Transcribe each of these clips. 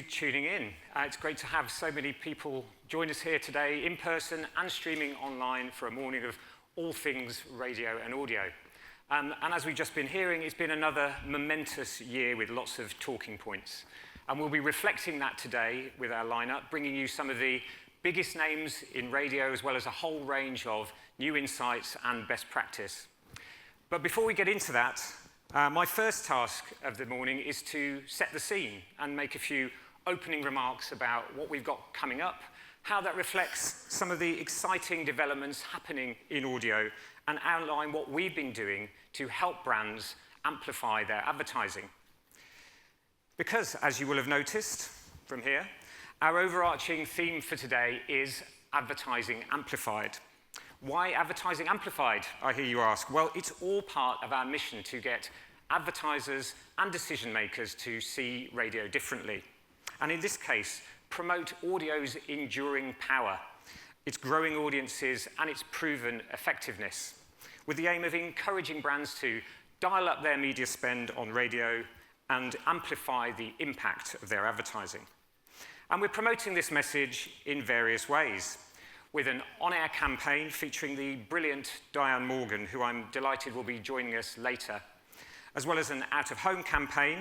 tuning in. It's great to have so many people join us here today in person and streaming online for a morning of all things radio and audio. And as we've just been hearing, it's been another momentous year with lots of talking points. And we'll be reflecting that today with our lineup, bringing you some of the biggest names in radio, as well as a whole range of new insights and best practice. But before we get into that, my first task of the morning is to set the scene and make a few opening remarks about what we've got coming up, how that reflects some of the exciting developments happening in audio, and outline what we've been doing to help brands amplify their advertising. Because, as you will have noticed from here, our overarching theme for today is Advertising Amplified. Why Advertising Amplified, I hear you ask? Well, it's all part of our mission to get advertisers and decision makers to see radio differently. And in this case, promote audio's enduring power, its growing audiences, and its proven effectiveness, with the aim of encouraging brands to dial up their media spend on radio and amplify the impact of their advertising. And we're promoting this message in various ways, with an on-air campaign featuring the brilliant Diane Morgan, who I'm delighted will be joining us later, as well as an out-of-home campaign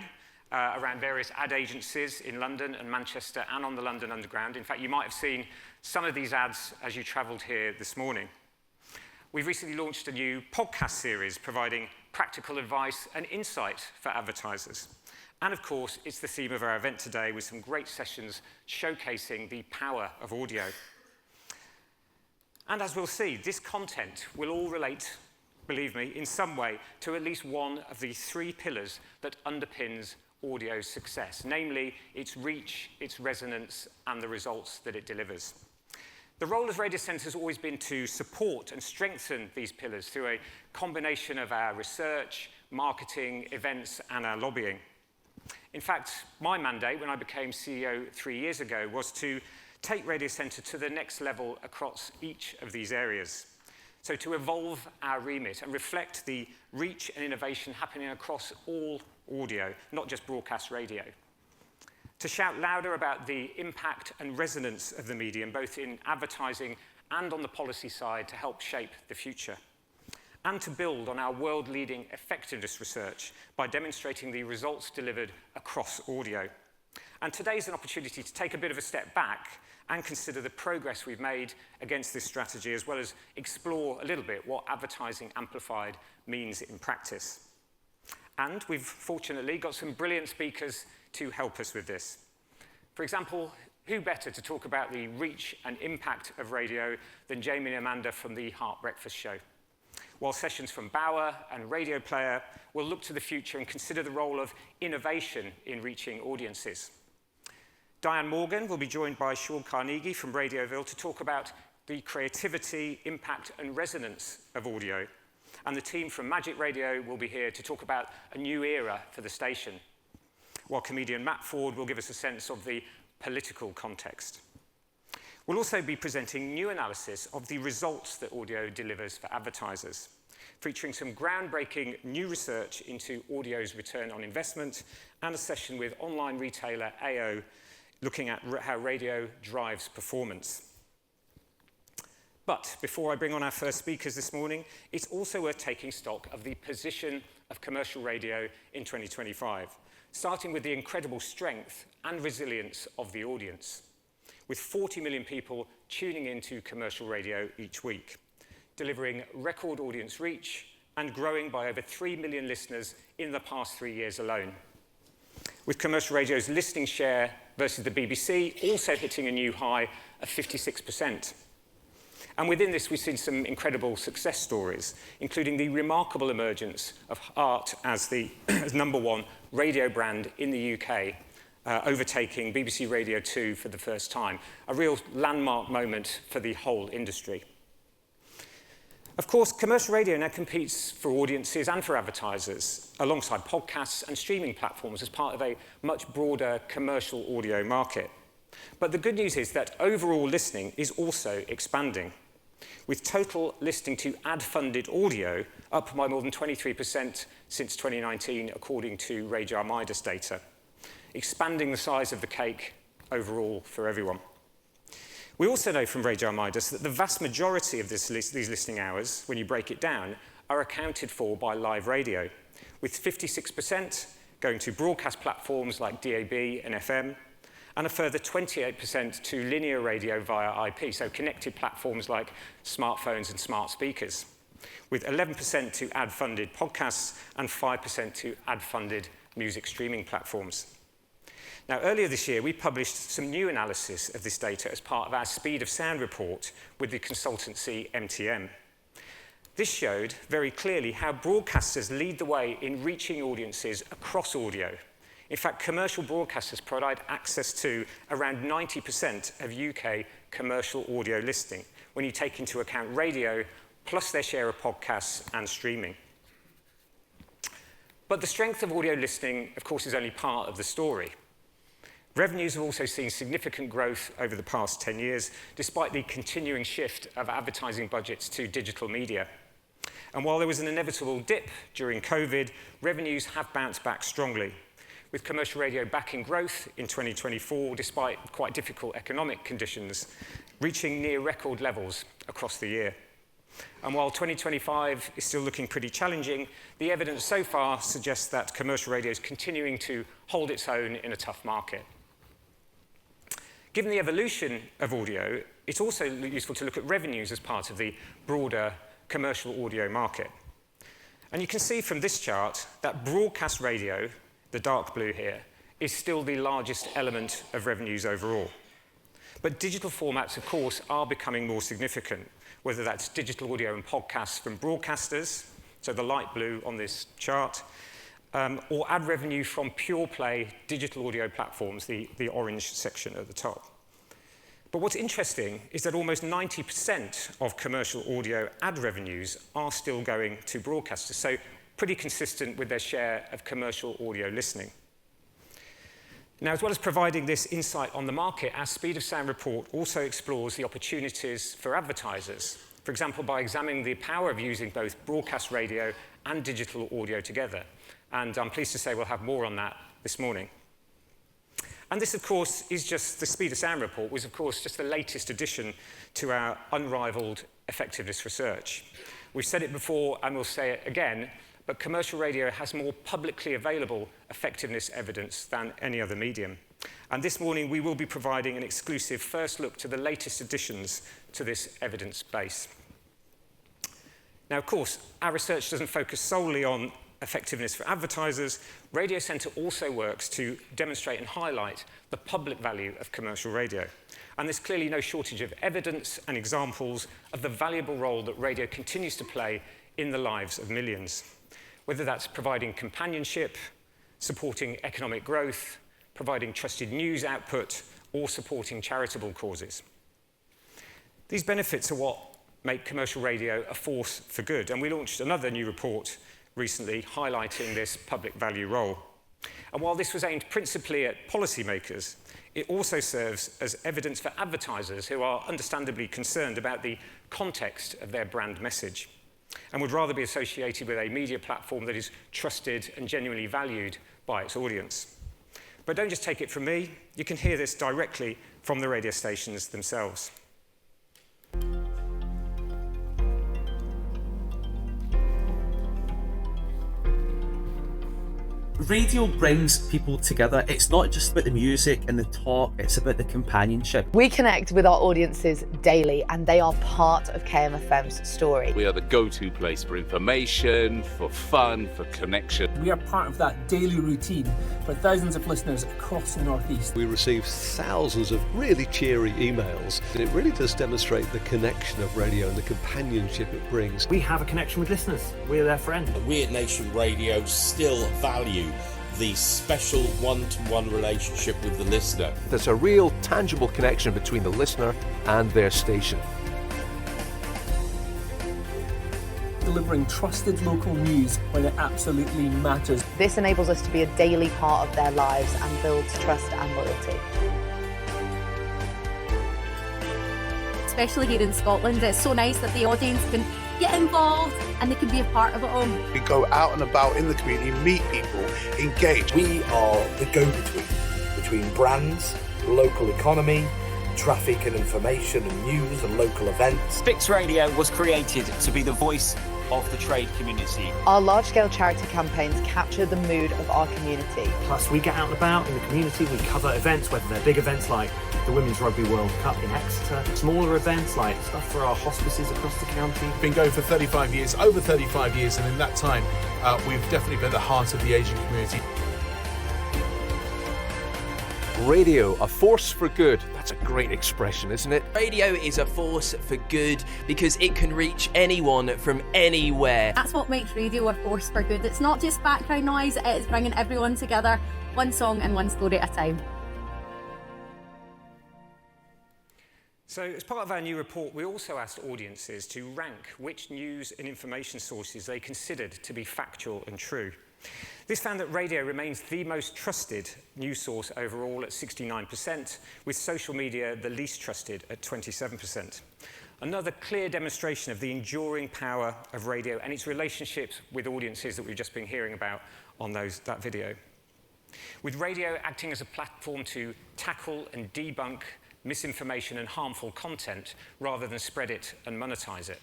around various ad agencies in London and Manchester and on the London Underground. In fact, you might have seen some of these ads as you travelled here this morning. We've recently launched a new podcast series providing practical advice and insight for advertisers. And of course, it's the theme of our event today with some great sessions showcasing the power of audio. And as we'll see, this content will all relate, believe me, in some way to at least one of the three pillars that underpins audio's success, namely its reach, its resonance, and the results that it delivers. The role of Radiocentre has always been to support and strengthen these pillars through a combination of our research, marketing, events, and our lobbying. In fact, my mandate when I became CEO 3 years ago was to take Radiocentre to the next level across each of these areas. So to evolve our remit and reflect the reach and innovation happening across all audio, not just broadcast radio. To shout louder about the impact and resonance of the medium, both in advertising and on the policy side, to help shape the future. And to build on our world-leading effectiveness research by demonstrating the results delivered across audio. And today's an opportunity to take a bit of a step back and consider the progress we've made against this strategy, as well as explore a little bit what Advertising Amplified means in practice. And we've fortunately got some brilliant speakers to help us with this. For example, who better to talk about the reach and impact of radio than Jamie and Amanda from the Heart Breakfast Show? While sessions from Bauer and Radio Player will look to the future and consider the role of innovation in reaching audiences. Diane Morgan will be joined by Sean Carnegie from Radioville to talk about the creativity, impact, and resonance of audio. And the team from Magic Radio will be here to talk about a new era for the station, while comedian Matt Ford will give us a sense of the political context. We'll also be presenting new analysis of the results that audio delivers for advertisers, featuring some groundbreaking new research into audio's return on investment and a session with online retailer AO looking at how radio drives performance. But before I bring on our first speakers this morning, it's also worth taking stock of the position of commercial radio in 2025, starting with the incredible strength and resilience of the audience, with 40 million people tuning into commercial radio each week, delivering record audience reach and growing by over 3 million listeners in the past 3 years alone. With commercial radio's listening share versus the BBC also hitting a new high of 56%. And within this, we've seen some incredible success stories, including the remarkable emergence of Heart as the number one radio brand in the UK, overtaking BBC Radio 2 for the first time, a real landmark moment for the whole industry. Of course, commercial radio now competes for audiences and for advertisers, alongside podcasts and streaming platforms as part of a much broader commercial audio market. But the good news is that overall listening is also expanding, with total listening to ad-funded audio up by more than 23% since 2019, according to Ray Jar Midas data. expanding the size of the cake overall for everyone. We also know from Radio Midas that the vast majority of these listening hours, when you break it down, are accounted for by live radio, with 56% going to broadcast platforms like DAB and FM, and a further 28% to linear radio via IP, so connected platforms like smartphones and smart speakers, with 11% to ad-funded podcasts and 5% to ad-funded music streaming platforms. Now, earlier this year, we published some new analysis of this data as part of our Speed of Sound report with the consultancy MTM. This showed very clearly how broadcasters lead the way in reaching audiences across audio. In fact, commercial broadcasters provide access to around 90% of UK commercial audio listening, when you take into account radio, plus their share of podcasts and streaming. But the strength of audio listening, of course, is only part of the story. Revenues have also seen significant growth over the past 10 years, despite the continuing shift of advertising budgets to digital media. And while there was an inevitable dip during COVID, revenues have bounced back strongly, with commercial radio back in growth in 2024, despite quite difficult economic conditions, reaching near record levels across the year. And while 2025 is still looking pretty challenging, the evidence so far suggests that commercial radio is continuing to hold its own in a tough market. Given the evolution of audio, it's also useful to look at revenues as part of the broader commercial audio market. And you can see from this chart that broadcast radio, the dark blue here, is still the largest element of revenues overall. But digital formats, of course, are becoming more significant, whether that's digital audio and podcasts from broadcasters, so the light blue on this chart, or ad revenue from pure play digital audio platforms, the orange section at the top. But what's interesting is that almost 90% of commercial audio ad revenues are still going to broadcasters, so pretty consistent with their share of commercial audio listening. Now, as well as providing this insight on the market, our Speed of Sound report also explores the opportunities for advertisers, for example, by examining the power of using both broadcast radio and digital audio together. And I'm pleased to say we'll have more on that this morning. And this, of course, is just the Speed of Sound report, was, of course, just the latest addition to our unrivaled effectiveness research. We've said it before and we'll say it again, but commercial radio has more publicly available effectiveness evidence than any other medium. And this morning, we will be providing an exclusive first look to the latest additions to this evidence base. Now, of course, our research doesn't focus solely on effectiveness for advertisers. Radiocentre also works to demonstrate and highlight the public value of commercial radio. And there's clearly no shortage of evidence and examples of the valuable role that radio continues to play in the lives of millions, whether that's providing companionship, supporting economic growth, providing trusted news output, or supporting charitable causes. These benefits are what make commercial radio a force for good, and we launched another new report recently highlighting this public value role. And while this was aimed principally at policymakers, it also serves as evidence for advertisers who are understandably concerned about the context of their brand message and would rather be associated with a media platform that is trusted and genuinely valued by its audience. But don't just take it from me, you can hear this directly from the radio stations themselves. Radio brings people together. It's not just about the music and the talk, it's about the companionship. We connect with our audiences daily and they are part of KMFM's story. We are the go-to place for information, for fun, for connection. We are part of that daily routine for thousands of listeners across the North East. We receive thousands of really cheery emails, and it really does demonstrate the connection of radio and the companionship it brings. We have a connection with listeners. We're their friend. We at Nation Radio still value the special one-to-one relationship with the listener. There's a real tangible connection between the listener and their station. Delivering trusted local news when it absolutely matters. This enables us to be a daily part of their lives and builds trust and loyalty. Especially here in Scotland, it's so nice that the audience can get involved and they can be a part of it all. We go out and about in the community, meet people, engage. We are the go-between between brands, local economy, traffic and information and news and local events. Fix Radio was created to be the voice of the trade community. Our large-scale charity campaigns capture the mood of our community. Plus, we get out and about in the community, we cover events, whether they're big events like the Women's Rugby World Cup in Exeter, smaller events like stuff for our hospices across the county. Been going for 35 years, over 35 years, and in that time, we've definitely been at the heart of the Asian community. Radio, a force for good. That's a great expression, isn't it? Radio is a force for good because it can reach anyone from anywhere. That's what makes radio a force for good. It's not just background noise, it's bringing everyone together, one song and one story at a time. So, as part of our new report, we also asked audiences to rank which news and information sources they considered to be factual and true. This found that radio remains the most trusted news source overall at 69%, with social media the least trusted at 27%. Another clear demonstration of the enduring power of radio and its relationships with audiences that we've just been hearing about on that video. With radio acting as a platform to tackle and debunk misinformation and harmful content rather than spread it and monetize it.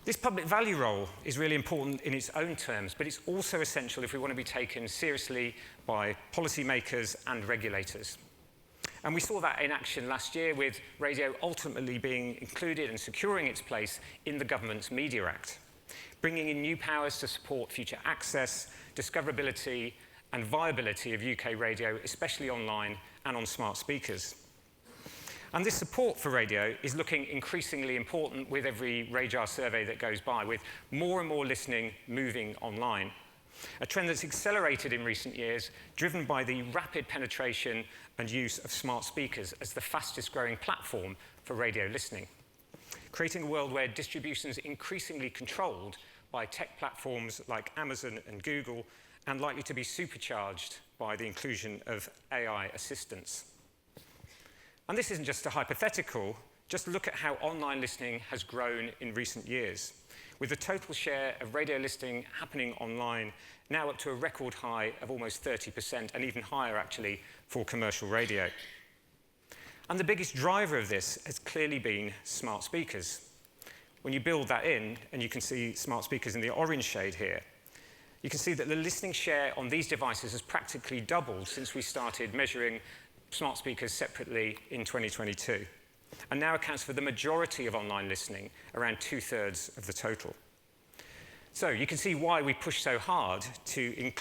This public value role is really important in its own terms, but it's also essential if we want to be taken seriously by policymakers and regulators. And we saw that in action last year with radio ultimately being included and securing its place in the government's Media Act, bringing in new powers to support future access, discoverability and viability of UK radio, especially online and on smart speakers. And this support for radio is looking increasingly important with every radar survey that goes by, with more and more listening moving online. A trend that's accelerated in recent years, driven by the rapid penetration and use of smart speakers as the fastest growing platform for radio listening, creating a world where distribution is increasingly controlled by tech platforms like Amazon and Google, and likely to be supercharged by the inclusion of AI assistants. And this isn't just a hypothetical, just look at how online listening has grown in recent years, with the total share of radio listening happening online now up to a record high of almost 30%, and even higher actually for commercial radio. And the biggest driver of this has clearly been smart speakers. When you build that in, and you can see smart speakers in the orange shade here, you can see that the listening share on these devices has practically doubled since we started measuring smart speakers separately in 2022, and now accounts for the majority of online listening, around 2/3 of the total. So you can see why we push so hard to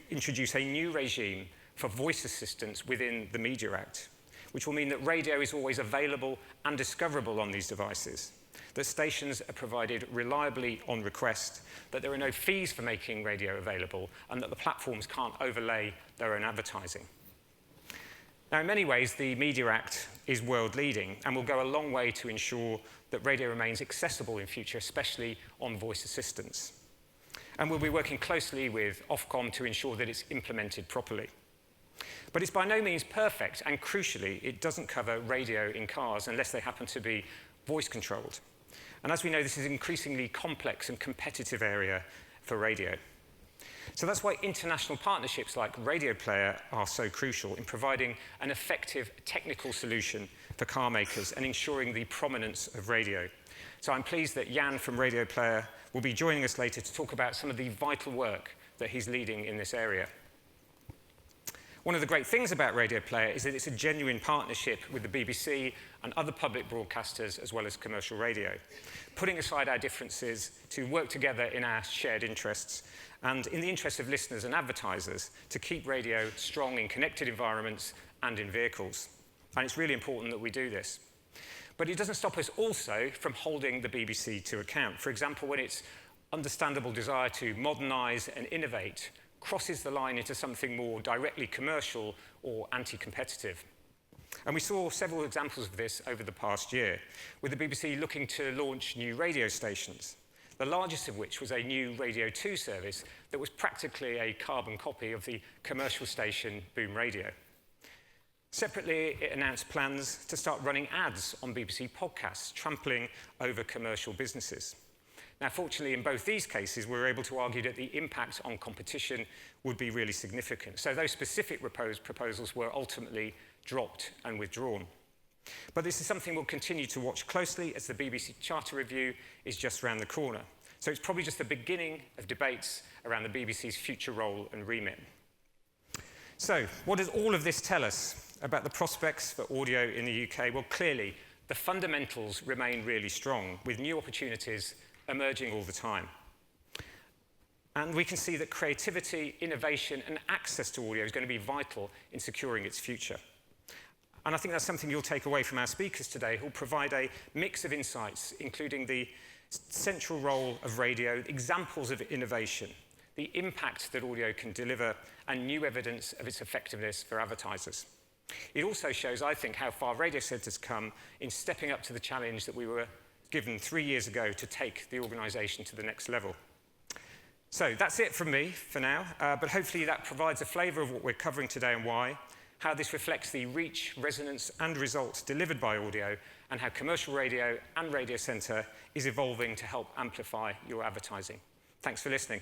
introduce a new regime for voice assistants within the Media Act, which will mean that radio is always available and discoverable on these devices, that stations are provided reliably on request, that there are no fees for making radio available, and that the platforms can't overlay their own advertising. Now, in many ways, the Media Act is world-leading and will go a long way to ensure that radio remains accessible in future, especially on voice assistants. And we'll be working closely with Ofcom to ensure that it's implemented properly. But it's by no means perfect, and crucially, it doesn't cover radio in cars unless they happen to be voice-controlled. And as we know, this is an increasingly complex and competitive area for radio. So that's why international partnerships like Radio Player are so crucial in providing an effective technical solution for car makers and ensuring the prominence of radio. So I'm pleased that Jan from Radio Player will be joining us later to talk about some of the vital work that he's leading in this area. One of the great things about Radio Player is that it's a genuine partnership with the BBC and other public broadcasters as well as commercial radio, putting aside our differences to work together in our shared interests and in the interest of listeners and advertisers to keep radio strong in connected environments and in vehicles. And it's really important that we do this. But it doesn't stop us also from holding the BBC to account. For example, when its understandable desire to modernise and innovate crosses the line into something more directly commercial or anti-competitive. And we saw several examples of this over the past year, with the BBC looking to launch new radio stations, the largest of which was a new Radio 2 service that was practically a carbon copy of the commercial station Boom Radio. Separately, it announced plans to start running ads on BBC podcasts, trampling over commercial businesses. Now, fortunately, in both these cases, we were able to argue that the impact on competition would be really significant. So those specific proposals were ultimately dropped and withdrawn. But this is something we'll continue to watch closely as the BBC Charter Review is just around the corner. So it's probably just the beginning of debates around the BBC's future role and remit. So what does all of this tell us about the prospects for audio in the UK? Well, clearly, the fundamentals remain really strong, with new opportunities emerging all the time. And we can see that creativity, innovation, and access to audio is going to be vital in securing its future. And I think that's something you'll take away from our speakers today, who'll provide a mix of insights, including the central role of radio, examples of innovation, the impact that audio can deliver, and new evidence of its effectiveness for advertisers. It also shows, I think, how far Radiocentre has come in stepping up to the challenge that we were given 3 years ago to take the organisation to the next level. So that's it from me for now, but hopefully that provides a flavour of what we're covering today and why, how this reflects the reach, resonance and results delivered by audio, and how commercial radio and Radiocentre is evolving to help amplify your advertising. Thanks for listening.